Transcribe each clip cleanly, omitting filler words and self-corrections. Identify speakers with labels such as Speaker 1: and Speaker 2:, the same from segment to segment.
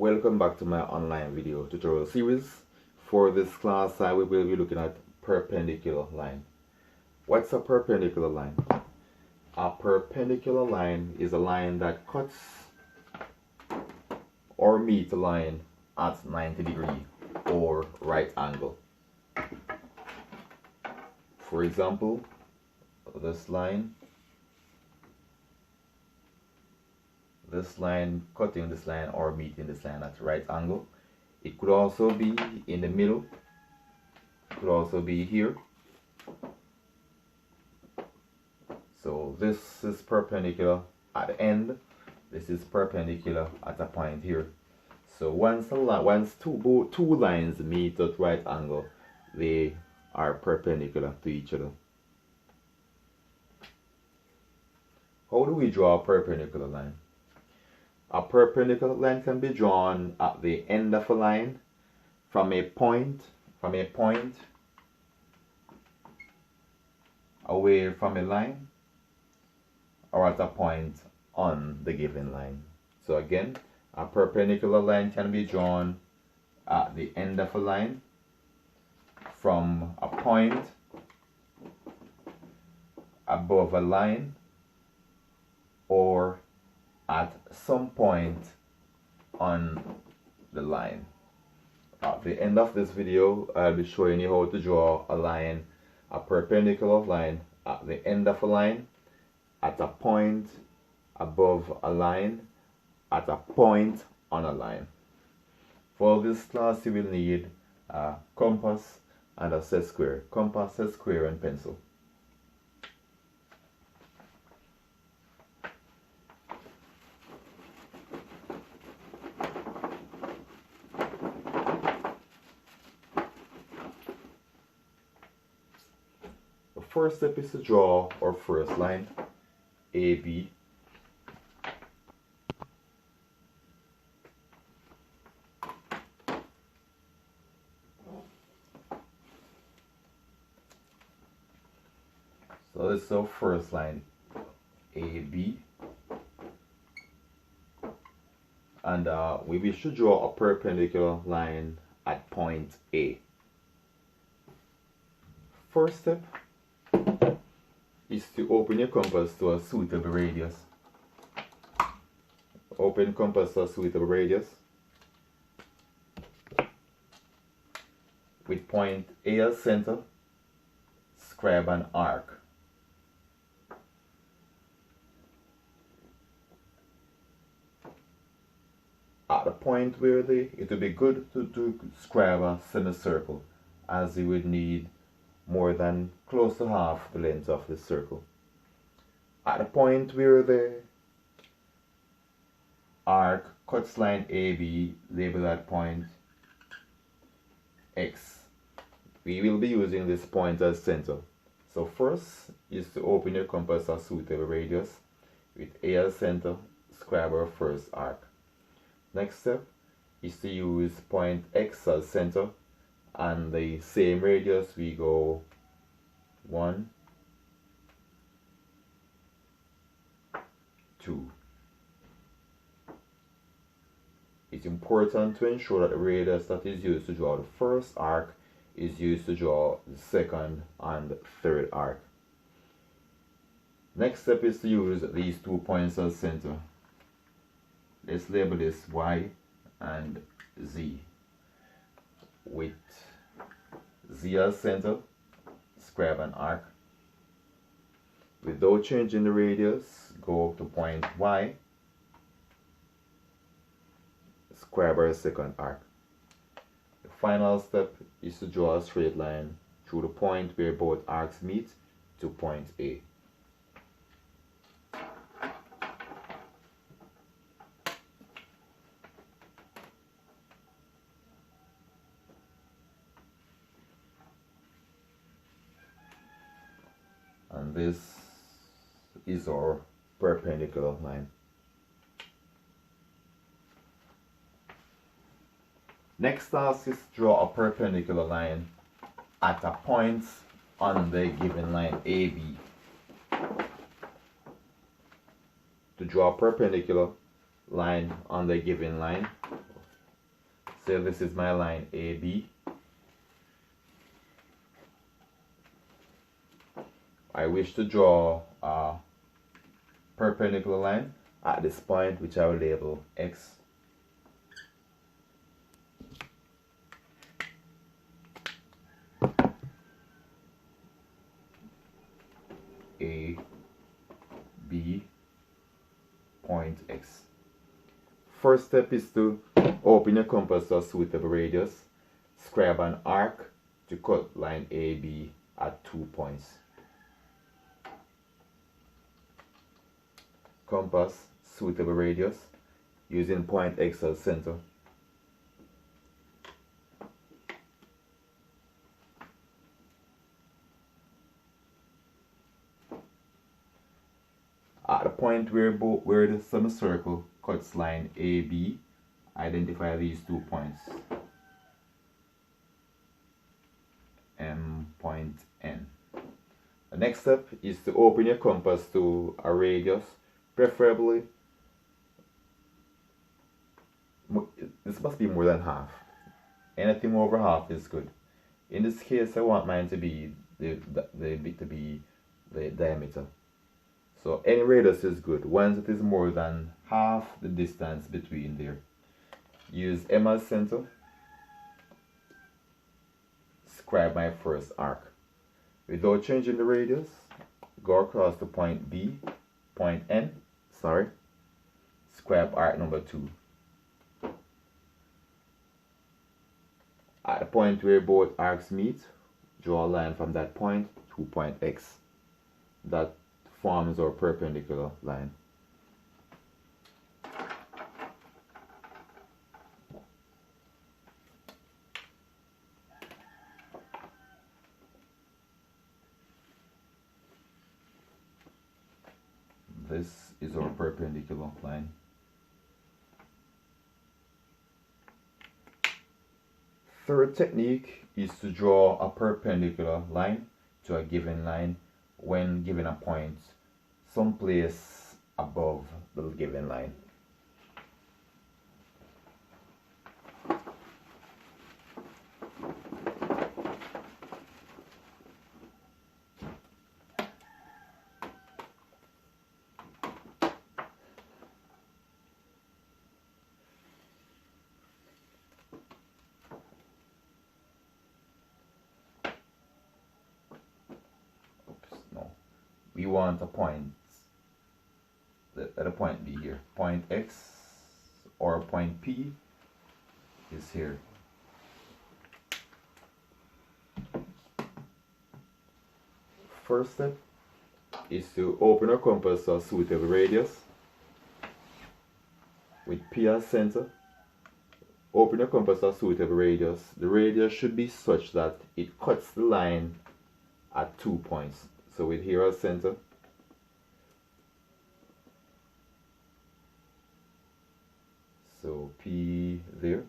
Speaker 1: Welcome back to my online video tutorial series. For this class, I will be looking at perpendicular line. What's a perpendicular line? A perpendicular line is a line that cuts or meets a line at 90 degree or right angle. For example, this line cutting this line or meeting this line at right angle. It could also be in the middle. It could also be here. So this is perpendicular at the end. This is perpendicular at a point here. So once two lines meet at right angle, they are perpendicular to each other. How do we draw a perpendicular line? A perpendicular line can be drawn at the end of a line from a point away from a line, or at a point on the given line. So again, a perpendicular line can be drawn at the end of a line from a point above a line, or at some point on the line. At the end of this video, I'll be showing you how to draw a line, a perpendicular line at the end of a line, at a point above a line, at a point on a line. For this class, you will need a compass and a set square. Compass, set square, and pencil. The first step is to draw our first line, AB. So this is our first line, AB, and we should draw a perpendicular line at point A. First step is to open your compass to a suitable radius. Open compass to a suitable radius. With point A as center, scribe an arc. At the point where it would be good to scribe a semicircle, as you would need more than close to half the length of the circle. At the point where the arc cuts line AB, label that point X. We will be using this point as center. So first is to open your compass a suitable radius. With A as center, scribe our first arc. Next step is to use point X as center, and the same radius we go 1, 2. It's important to ensure that the radius that is used to draw the first arc is used to draw the second and third arc. Next step is to use these 2 points as center. Let's label this Y and Z. With Z as center, scribe an arc. Without changing the radius, go to point Y, scribe our second arc. The final step is to draw a straight line through the point where both arcs meet to point A. And this is our perpendicular line. Next task is to draw a perpendicular line at a point on the given line AB. To draw a perpendicular line on the given line, Say this is my line AB. I wish to draw a perpendicular line at this point, which I will label X. A, B, point X. First step is to open your compass to a suitable radius. Scribe an arc to cut line AB at 2 points. Compass, suitable radius, using point X as center. At the point where the semicircle cuts line AB, identify these 2 points. M point N. The next step is to open your compass to a radius, preferably this must be more than half. Anything over half is good. In this case, I want mine to be the diameter. So any radius is good once it is more than half the distance between there. Use M as center. Scribe my first arc. Without changing the radius, go across to point B, point N, scribe arc number 2. At the point where both arcs meet, draw a line from that point to point X. That forms our perpendicular line. This is our perpendicular line. Third technique is to draw a perpendicular line to a given line when given a point someplace above the given line. We want a point at a point B here. Point X or point P is here. First step is to open our compass to a suitable radius with P as center. Open your compass to a suitable radius. The radius should be such that it cuts the line at 2 points. So with here as center, so P there,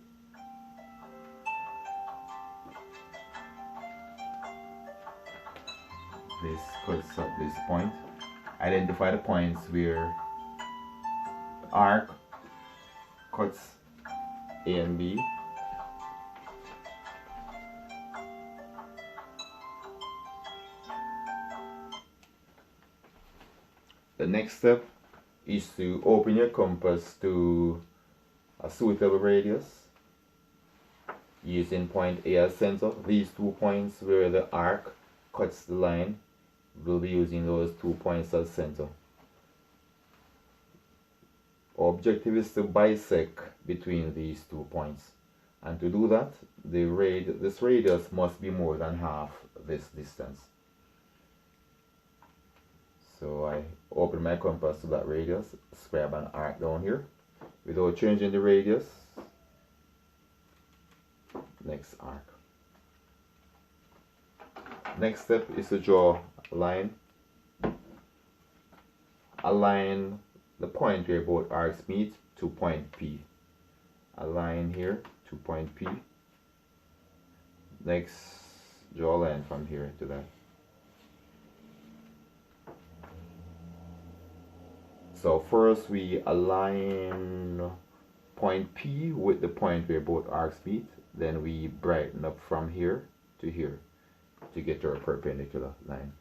Speaker 1: this cuts at this point. Identify the points where the arc cuts A and B. The next step is to open your compass to a suitable radius using point A as center. These 2 points where the arc cuts the line, we'll be using those 2 points as center. Our objective is to bisect between these 2 points, and to do that, this radius must be more than half this distance. So I open my compass to that radius, scribe an arc down here without changing the radius. Next arc. Next step is to draw a line. Align the point where both arcs meet to point P. A line here to point P. Next, draw a line from here to that. So first we align point P with the point where both arcs meet, then we brighten up from here to here to get our perpendicular line.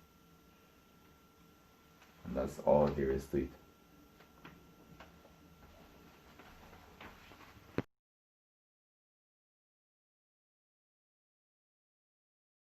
Speaker 1: And that's all there is to it.